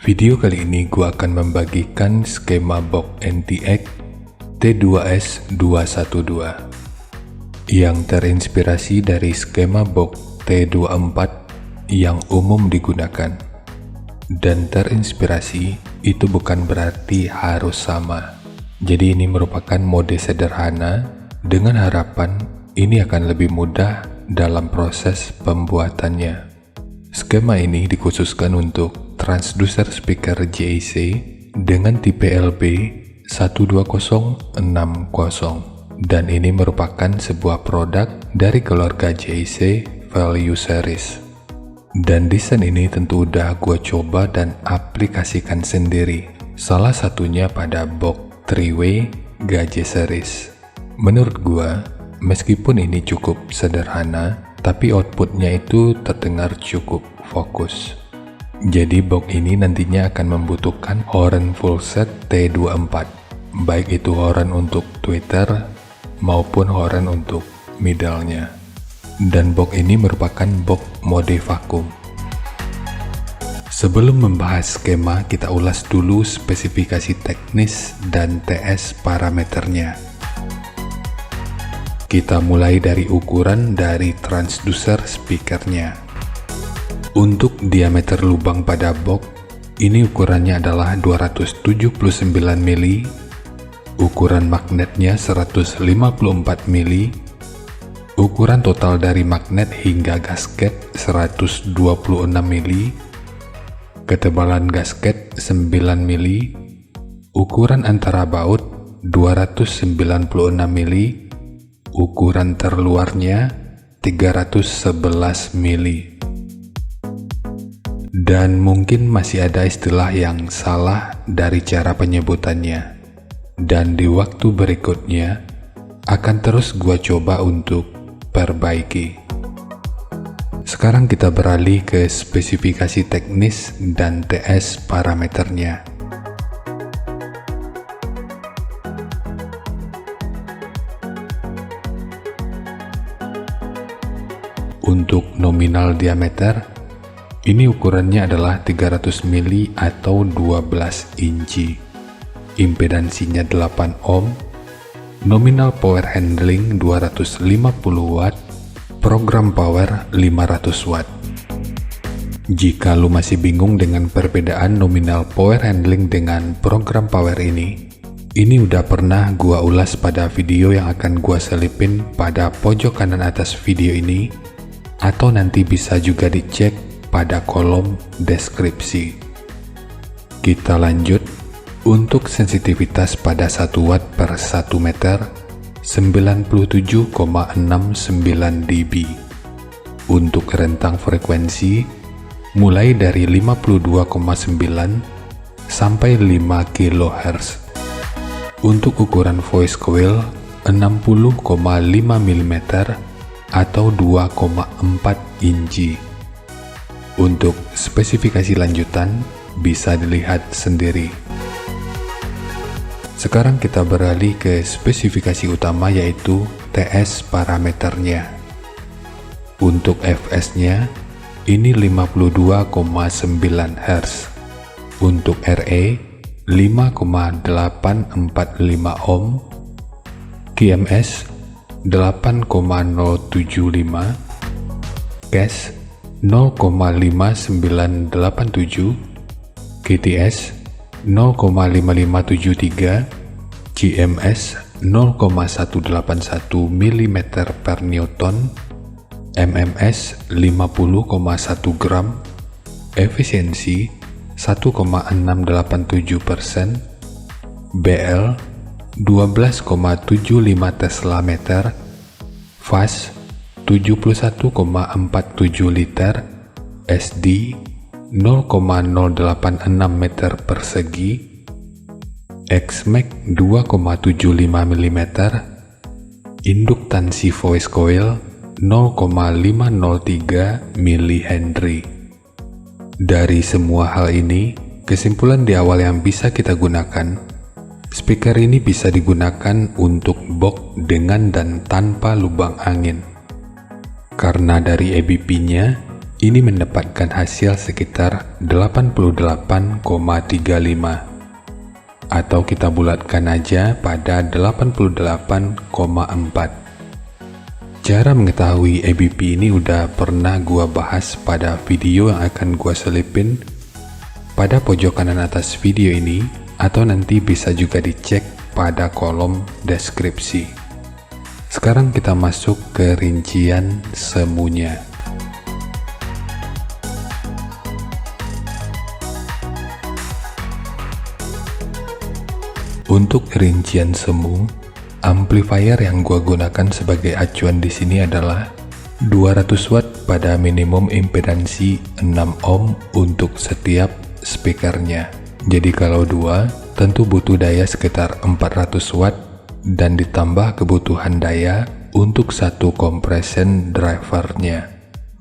Video kali ini gua akan membagikan skema box NTX T2S212 yang terinspirasi dari skema box T24 yang umum digunakan. Dan terinspirasi itu bukan berarti harus sama. Jadi ini merupakan mode sederhana dengan harapan ini akan lebih mudah dalam proses pembuatannya. Skema ini dikhususkan untuk transducer speaker JIC dengan tipe LB12060 dan ini merupakan sebuah produk dari keluarga JIC Value Series. Dan desain ini tentu udah gue coba dan aplikasikan sendiri, salah satunya pada box 3-way GJ Series. Menurut gue, meskipun ini cukup sederhana, tapi outputnya itu terdengar cukup fokus. Jadi box ini nantinya akan membutuhkan horn full set T24, baik itu horn untuk tweeter maupun horn untuk middle-nya. Dan box ini merupakan box mode vakum. Sebelum membahas skema, kita ulas dulu spesifikasi teknis dan TS parameternya. Kita mulai dari ukuran dari transducer speakernya. Untuk diameter lubang pada box, ini ukurannya adalah 279 mili, ukuran magnetnya 154 mili, ukuran total dari magnet hingga gasket 126 mili, ketebalan gasket 9 mili, ukuran antara baut 296 mili, ukuran terluarnya 311 mili. Dan mungkin masih ada istilah yang salah dari cara penyebutannya. Dan di waktu berikutnya akan terus gua coba untuk perbaiki. Sekarang kita beralih ke spesifikasi teknis dan TS parameternya. Untuk nominal diameter, ini ukurannya adalah 300 mili atau 12 inci. Impedansinya 8 ohm. Nominal power handling 250 watt. Program power 500 watt. Jika lu masih bingung dengan perbedaan nominal power handling dengan program power ini udah pernah gua ulas pada video yang akan gua selipin pada pojok kanan atas video ini, atau nanti bisa juga dicek pada kolom deskripsi. Kita lanjut. Untuk sensitivitas pada 1 watt per 1 meter 97,69 dB. Untuk rentang frekuensi mulai dari 52,9 sampai 5 kHz. Untuk ukuran voice coil 60,5 mm atau 2,4 inci. Untuk spesifikasi lanjutan bisa dilihat sendiri. Sekarang kita beralih ke spesifikasi utama yaitu TS parameternya. Untuk Fs-nya ini 52,9 Hz. Untuk RE 5,845 ohm. QMS 8,075. Cache 0,5987. KTS 0,5573, GMS 0,181 mm per Newton, MMS 50,1 gram, efisiensi 1,687%, BL 12,75 Tesla meter, fast 71,47 liter, SD 0,086 meter persegi, XMAX 2,75 mm, induktansi voice coil 0,503 mH. Dari semua hal ini, kesimpulan di awal yang bisa kita gunakan, speaker ini bisa digunakan untuk box dengan dan tanpa lubang angin. Karena dari EBP-nya, ini mendapatkan hasil sekitar 88,35, atau kita bulatkan aja pada 88,4. Cara mengetahui ABP ini udah pernah gua bahas pada video yang akan gua selipin pada pojok kanan atas video ini, atau nanti bisa juga dicek pada kolom deskripsi. Sekarang kita masuk ke rincian semuanya. Untuk rincian semu, amplifier yang gua gunakan sebagai acuan di sini adalah 200 watt pada minimum impedansi 6 ohm untuk setiap speakernya. Jadi kalau 2, tentu butuh daya sekitar 400 watt dan ditambah kebutuhan daya untuk satu compression drivernya.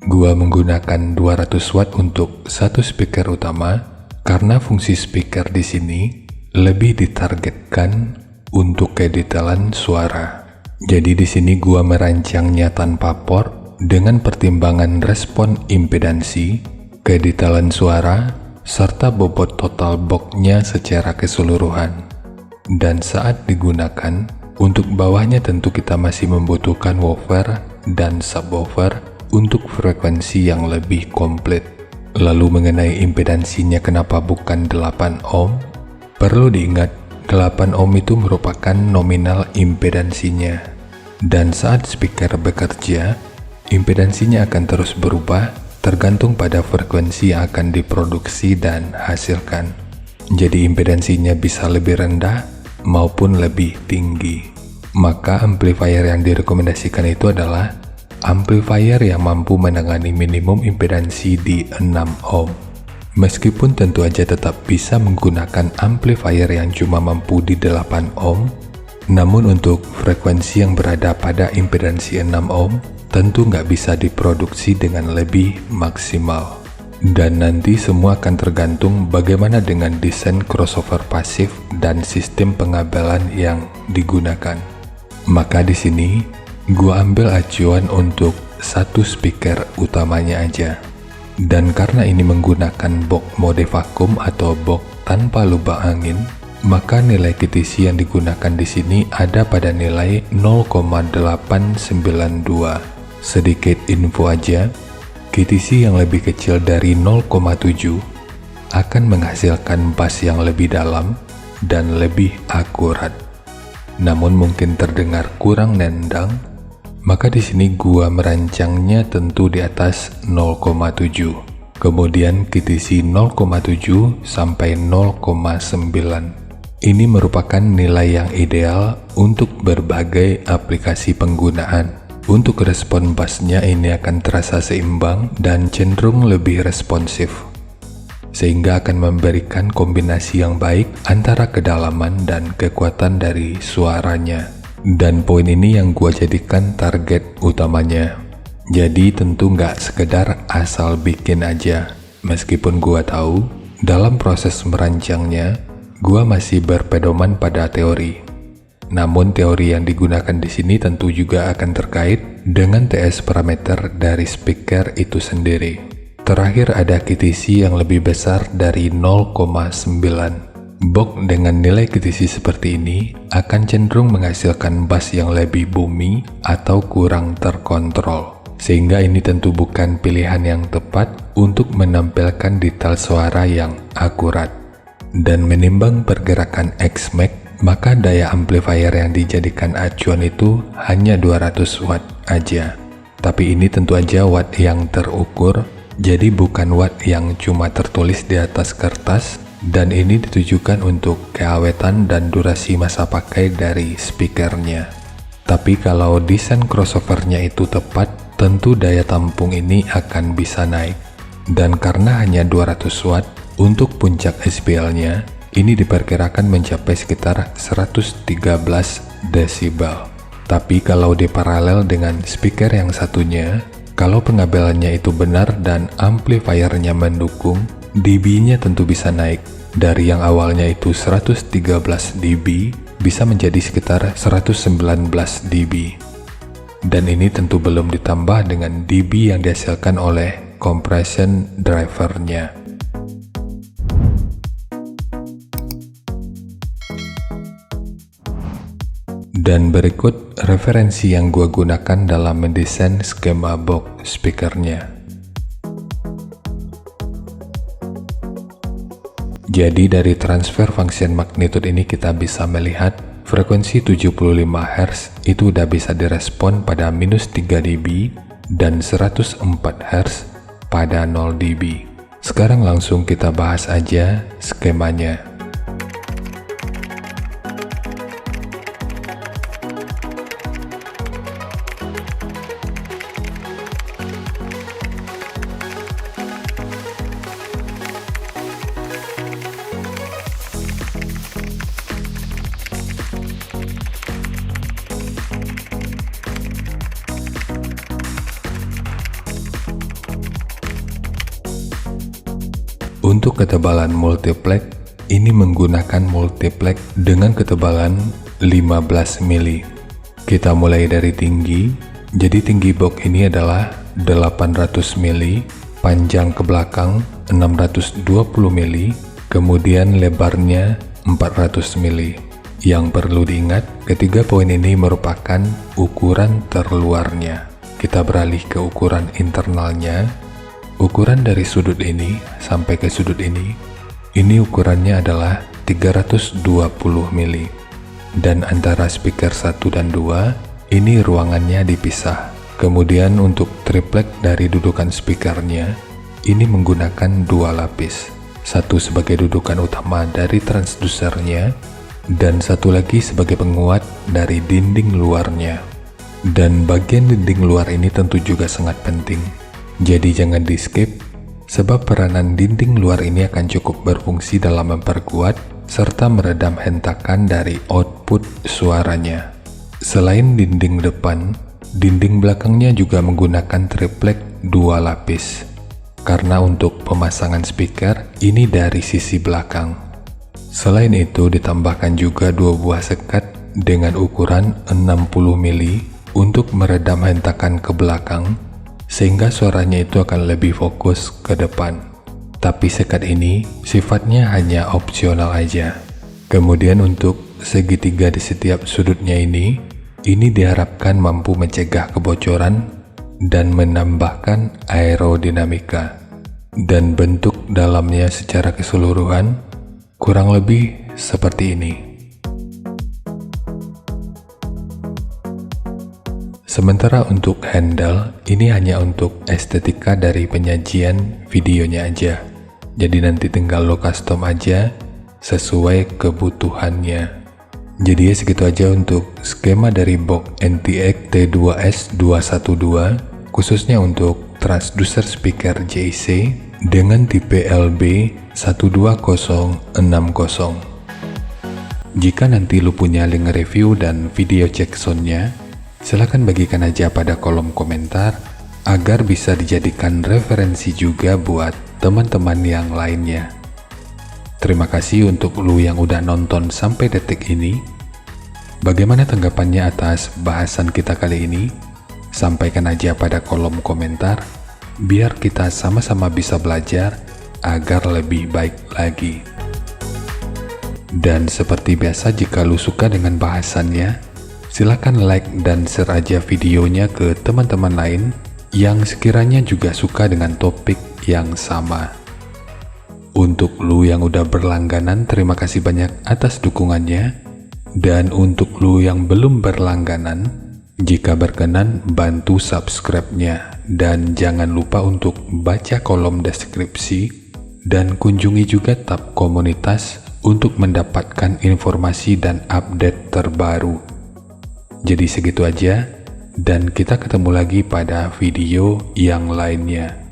Gua menggunakan 200 watt untuk satu speaker utama karena fungsi speaker di sini lebih ditargetkan untuk kedetailan suara. Jadi di sini gua merancangnya tanpa port dengan pertimbangan respon impedansi, kedetailan suara, serta bobot total boxnya secara keseluruhan. Dan saat digunakan, untuk bawahnya tentu kita masih membutuhkan woofer dan subwoofer untuk frekuensi yang lebih komplit. Lalu mengenai impedansinya kenapa bukan 8 ohm? Perlu diingat, 8 ohm itu merupakan nominal impedansinya, dan saat speaker bekerja, impedansinya akan terus berubah tergantung pada frekuensi yang akan diproduksi dan hasilkan. Jadi impedansinya bisa lebih rendah maupun lebih tinggi. Maka amplifier yang direkomendasikan itu adalah amplifier yang mampu menangani minimum impedansi di 6 ohm. Meskipun tentu aja tetap bisa menggunakan amplifier yang cuma mampu di 8 ohm, namun untuk frekuensi yang berada pada impedansi 6 ohm, tentu nggak bisa diproduksi dengan lebih maksimal. Dan nanti semua akan tergantung bagaimana dengan desain crossover pasif dan sistem pengabelan yang digunakan. Maka di sini, gua ambil acuan untuk satu speaker utamanya aja. Dan karena ini menggunakan box mode vakum atau box tanpa lubang angin, maka nilai QTC yang digunakan di sini ada pada nilai 0,892. Sedikit info aja, QTC yang lebih kecil dari 0,7 akan menghasilkan bass yang lebih dalam dan lebih akurat. Namun mungkin terdengar kurang nendang, maka di sini gua merancangnya tentu di atas 0,7. Kemudian QTC 0,7 sampai 0,9. Ini merupakan nilai yang ideal untuk berbagai aplikasi penggunaan. Untuk respon bassnya ini akan terasa seimbang dan cenderung lebih responsif, sehingga akan memberikan kombinasi yang baik antara kedalaman dan kekuatan dari suaranya. Dan poin ini yang gua jadikan target utamanya. Jadi tentu nggak sekedar asal bikin aja. Meskipun gua tahu dalam proses merancangnya, gua masih berpedoman pada teori. Namun teori yang digunakan di sini tentu juga akan terkait dengan TS parameter dari speaker itu sendiri. Terakhir ada QTC yang lebih besar dari 0,9. Box dengan nilai QTC seperti ini akan cenderung menghasilkan bass yang lebih boomy atau kurang terkontrol, sehingga ini tentu bukan pilihan yang tepat untuk menampilkan detail suara yang akurat. Dan menimbang pergerakan X-Max, maka daya amplifier yang dijadikan acuan itu hanya 200 watt aja. Tapi ini tentu aja watt yang terukur, jadi bukan watt yang cuma tertulis di atas kertas. Dan ini ditujukan untuk keawetan dan durasi masa pakai dari speakernya. Tapi kalau desain crossovernya itu tepat, tentu daya tampung ini akan bisa naik. Dan karena hanya 200 watt, untuk puncak SPL-nya, ini diperkirakan mencapai sekitar 113 desibel. Tapi kalau diparalel dengan speaker yang satunya, kalau pengabelannya itu benar dan amplifiernya mendukung, dB-nya tentu bisa naik. Dari yang awalnya itu 113 dB, bisa menjadi sekitar 119 dB. Dan ini tentu belum ditambah dengan dB yang dihasilkan oleh compression drivernya. Dan berikut referensi yang gua gunakan dalam mendesain skema box speakernya. Jadi dari transfer function magnitude ini kita bisa melihat frekuensi 75 Hz itu udah bisa direspon pada -3 dB dan 104 Hz pada 0 dB. Sekarang langsung kita bahas aja skemanya. Untuk ketebalan multiplex, ini menggunakan multiplex dengan ketebalan 15 mili. Kita mulai dari tinggi, jadi tinggi box ini adalah 800 mili, panjang ke belakang 620 mili, kemudian lebarnya 400 mili. Yang perlu diingat, ketiga poin ini merupakan ukuran terluarnya. Kita beralih ke ukuran internalnya. Ukuran dari sudut ini sampai ke sudut ini ukurannya adalah 320 mili. Dan antara speaker 1 dan 2, ini ruangannya dipisah. Kemudian untuk triplek dari dudukan speakernya, ini menggunakan 2 lapis. Satu sebagai dudukan utama dari transdusernya, dan satu lagi sebagai penguat dari dinding luarnya. Dan bagian dinding luar ini tentu juga sangat penting. Jadi jangan di skip, sebab peranan dinding luar ini akan cukup berfungsi dalam memperkuat serta meredam hentakan dari output suaranya. Selain dinding depan, dinding belakangnya juga menggunakan triplek 2 lapis. Karena untuk pemasangan speaker, ini dari sisi belakang. Selain itu ditambahkan juga 2 buah sekat dengan ukuran 60 mili untuk meredam hentakan ke belakang, sehingga suaranya itu akan lebih fokus ke depan. Tapi sekat ini sifatnya hanya opsional aja. Kemudian untuk segitiga di setiap sudutnya ini diharapkan mampu mencegah kebocoran dan menambahkan aerodinamika. Dan bentuk dalamnya secara keseluruhan kurang lebih seperti ini. Sementara untuk handle, ini hanya untuk estetika dari penyajian videonya aja. Jadi nanti tinggal lo custom aja sesuai kebutuhannya. Jadi ya segitu aja untuk skema dari box NTX T2S212, khususnya untuk transducer speaker JC dengan tipe LB12060. Jika nanti lo punya link review dan video cek soundnya, silahkan bagikan aja pada kolom komentar agar bisa dijadikan referensi juga buat teman-teman yang lainnya. Terima kasih untuk lu yang udah nonton sampai detik ini. Bagaimana tanggapannya atas bahasan kita kali ini? Sampaikan aja pada kolom komentar, biar kita sama-sama bisa belajar agar lebih baik lagi. Dan seperti biasa, jika lu suka dengan bahasannya, silakan like dan share aja videonya ke teman-teman lain yang sekiranya juga suka dengan topik yang sama. Untuk lu yang udah berlangganan, terima kasih banyak atas dukungannya. Dan untuk lu yang belum berlangganan, jika berkenan bantu subscribe-nya. Dan jangan lupa untuk baca kolom deskripsi dan kunjungi juga tab komunitas untuk mendapatkan informasi dan update terbaru. Jadi segitu aja, dan kita ketemu lagi pada video yang lainnya.